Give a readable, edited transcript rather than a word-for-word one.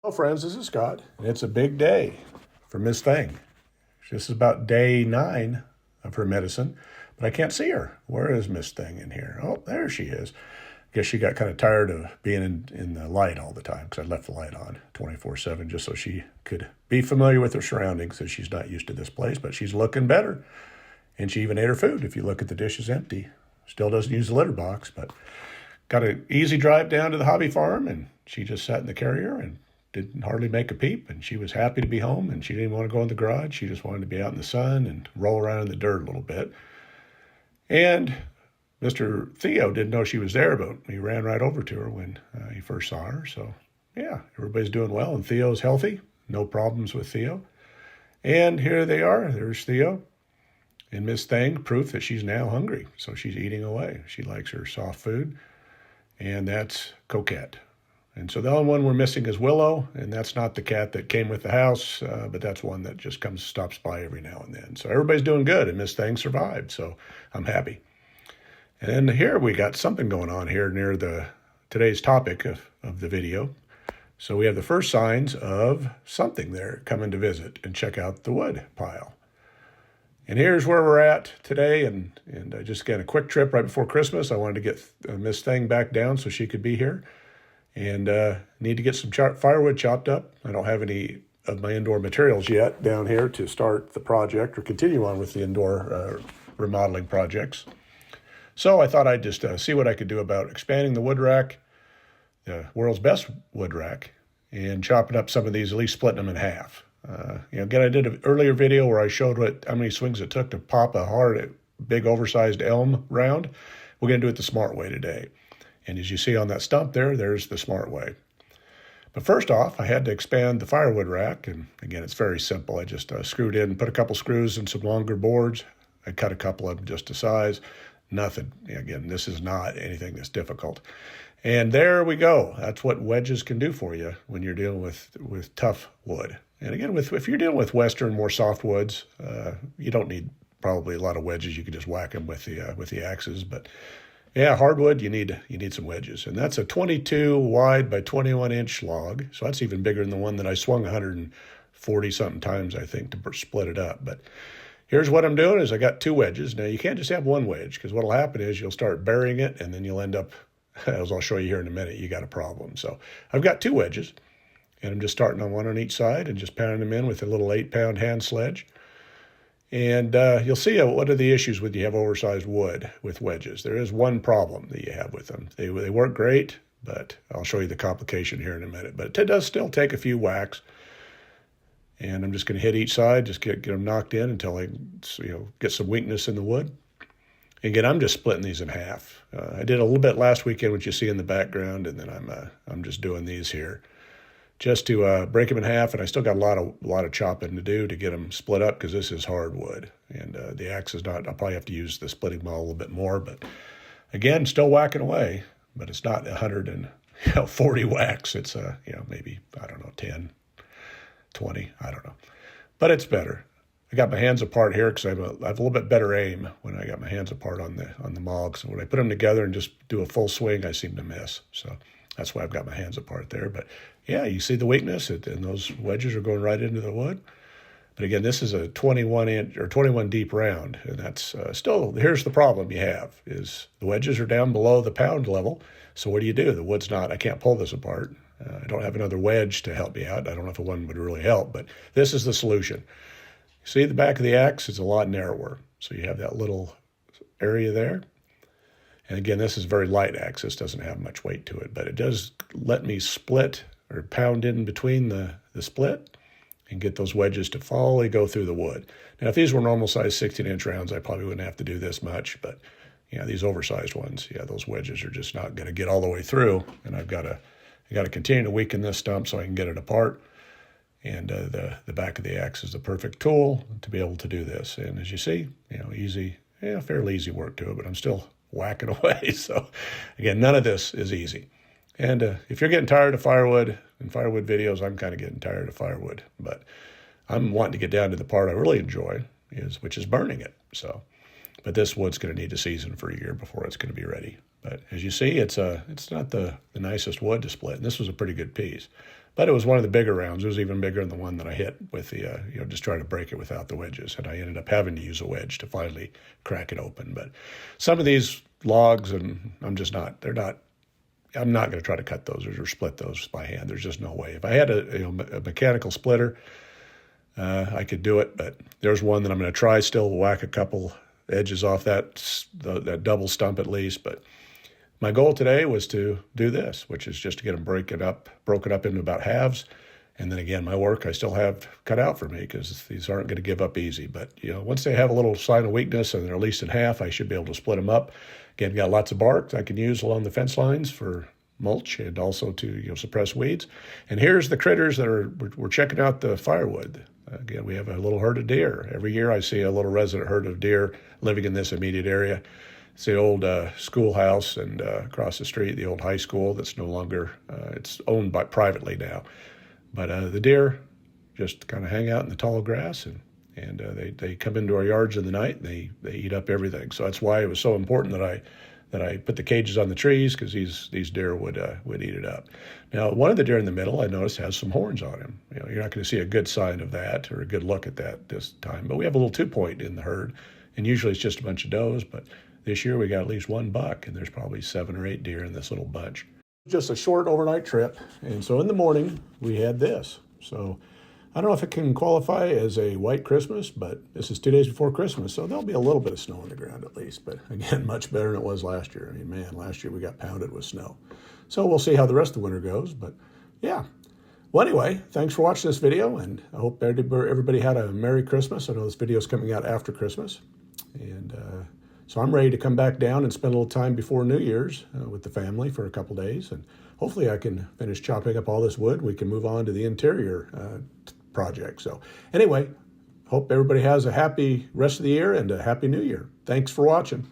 Hello, friends. This is Scott, and it's a big day for Miss Thing. This is about day 9 of her medicine, but I can't see her. Where is Miss Thing in here? Oh, there she is. Guess she got kind of tired of being in the light all the time because I left the light on 24/7 just so she could be familiar with her surroundings, because she's not used to this place, but she's looking better. And she even ate her food. If you look at the dishes empty, still doesn't use the litter box, but got an easy drive down to the hobby farm, and she just sat in the carrier and didn't hardly make a peep, and she was happy to be home, and she didn't want to go in the garage. She just wanted to be out in the sun and roll around in the dirt a little bit. And Mr. Theo didn't know she was there, but he ran right over to her when he first saw her. So, yeah, everybody's doing well, and Theo's healthy. No problems with Theo. And here they are. There's Theo. And Miss Thing, proof that she's now hungry. So she's eating away. She likes her soft food. And that's Coquette. And so the only one we're missing is Willow, and that's not the cat that came with the house, but that's one that just stops by every now and then. So everybody's doing good, and Miss Thing survived, so I'm happy. And then here we got something going on here near today's topic of the video. So we have the first signs of something there coming to visit and check out the wood pile. And here's where we're at today, and I just got a quick trip right before Christmas. I wanted to get Miss Thing back down so she could be here. And need to get some firewood chopped up. I don't have any of my indoor materials yet down here to start the project or continue on with the indoor remodeling projects. So I thought I'd just see what I could do about expanding the wood rack, the world's best wood rack, and chopping up some of these, at least splitting them in half. Again, I did an earlier video where I showed how many swings it took to pop a big oversized elm round. We're going to do it the smart way today. And as you see on that stump there's the smart way. But first off, I had to expand the firewood rack. And again, it's very simple. I just screwed in, put a couple screws in some longer boards. I cut a couple of them just to size. Nothing. Again, this is not anything that's difficult. And there we go. That's what wedges can do for you when you're dealing with tough wood. And again, if you're dealing with Western, more soft woods, you don't need probably a lot of wedges. You can just whack them with the axes. But yeah, hardwood, you need some wedges. And that's a 22 wide by 21 inch log. So that's even bigger than the one that I swung 140 something times, I think, to split it up. But here's what I'm doing is I got 2 wedges. Now you can't just have one wedge, because what'll happen is you'll start burying it, and then you'll end up, as I'll show you here in a minute, you got a problem. So I've got 2 wedges, and I'm just starting on one on each side and just pounding them in with a little 8-pound hand sledge. And you'll see what are the issues when you have oversized wood with wedges. There is one problem that you have with them. They work great, but I'll show you the complication here in a minute. But it does still take a few whacks. And I'm just going to hit each side, just get them knocked in until I get some weakness in the wood. Again, I'm just splitting these in half. I did a little bit last weekend, which you see in the background, and then I'm just doing these here, just to break them in half. And I still got a lot of chopping to do to get them split up, because this is hardwood. And the axe is not, I'll probably have to use the splitting maul a little bit more. But again, still whacking away, but it's not 140 whacks. It's, maybe, 10, 20, I don't know. But it's better. I got my hands apart here because I have a little bit better aim when I got my hands apart on the maul. So when I put them together and just do a full swing, I seem to miss. So that's why I've got my hands apart there. But yeah, you see the weakness, and those wedges are going right into the wood. But again, this is a 21 inch or 21 deep round, and that's still, here's the problem you have, is the wedges are down below the pound level. So what do? The wood's not, I can't pull this apart. I don't have another wedge to help me out. I don't know if one would really help, but this is the solution. See, the back of the axe is a lot narrower. So you have that little area there. And again, this is a very light axe. This doesn't have much weight to it, but it does let me split or pound in between the split and get those wedges to fully go through the wood. Now, if these were normal size 16-inch rounds, I probably wouldn't have to do this much, but these oversized ones, those wedges are just not going to get all the way through, and I got to continue to weaken this stump so I can get it apart. And the back of the axe is the perfect tool to be able to do this. And as you see, easy, fairly easy work to it, but I'm still whacking away. So again, none of this is easy. And if you're getting tired of firewood and firewood videos, I'm kind of getting tired of firewood. But I'm wanting to get down to the part I really enjoy, which is burning it. So But this wood's going to need to season for a year before it's going to be ready. But as you see, it's not the nicest wood to split. And this was a pretty good piece. But it was one of the bigger rounds. It was even bigger than the one that I hit with the, just trying to break it without the wedges. And I ended up having to use a wedge to finally crack it open. But some of these logs, and I'm not going to try to cut those or split those by hand. There's just no way. If I had a mechanical splitter, I could do it. But there's one that I'm going to try still, whack a couple edges off that double stump at least. But my goal today was to do this, which is just to get them broken up into about halves. And then again, my work I still have cut out for me because these aren't going to give up easy. But, once they have a little sign of weakness and they're at least in half, I should be able to split them up. Again, got lots of bark I can use along the fence lines for mulch and also to, suppress weeds. And here's the critters that we're checking out the firewood. Again, we have a little herd of deer. Every year I see a little resident herd of deer living in this immediate area. It's the old schoolhouse and across the street, the old high school that's no longer, it's owned privately now. But the deer just kind of hang out in the tall grass and they come into our yards in the night and they eat up everything. So that's why it was so important that I put the cages on the trees because these deer would eat it up. Now, one of the deer in the middle I noticed has some horns on him. You're not going to see a good sign of that or a good look at that this time. But we have a little 2-point in the herd, and usually it's just a bunch of does. But this year we got at least one buck, and there's probably 7 or 8 deer in this little bunch. Just a short overnight trip, and so in the morning we had this. So I don't know if it can qualify as a white Christmas, but this is 2 days before Christmas, so there'll be a little bit of snow on the ground at least. But again, much better than it was last year. I mean, man, last year we got pounded with snow. So we'll see how the rest of the winter goes, but yeah. Well, anyway, thanks for watching this video, and I hope everybody had a Merry Christmas. I know this video is coming out after Christmas, and so I'm ready to come back down and spend a little time before New Year's with the family for a couple days, and hopefully I can finish chopping up all this wood. We can move on to the interior project. So anyway, hope everybody has a happy rest of the year and a happy New Year. Thanks for watching.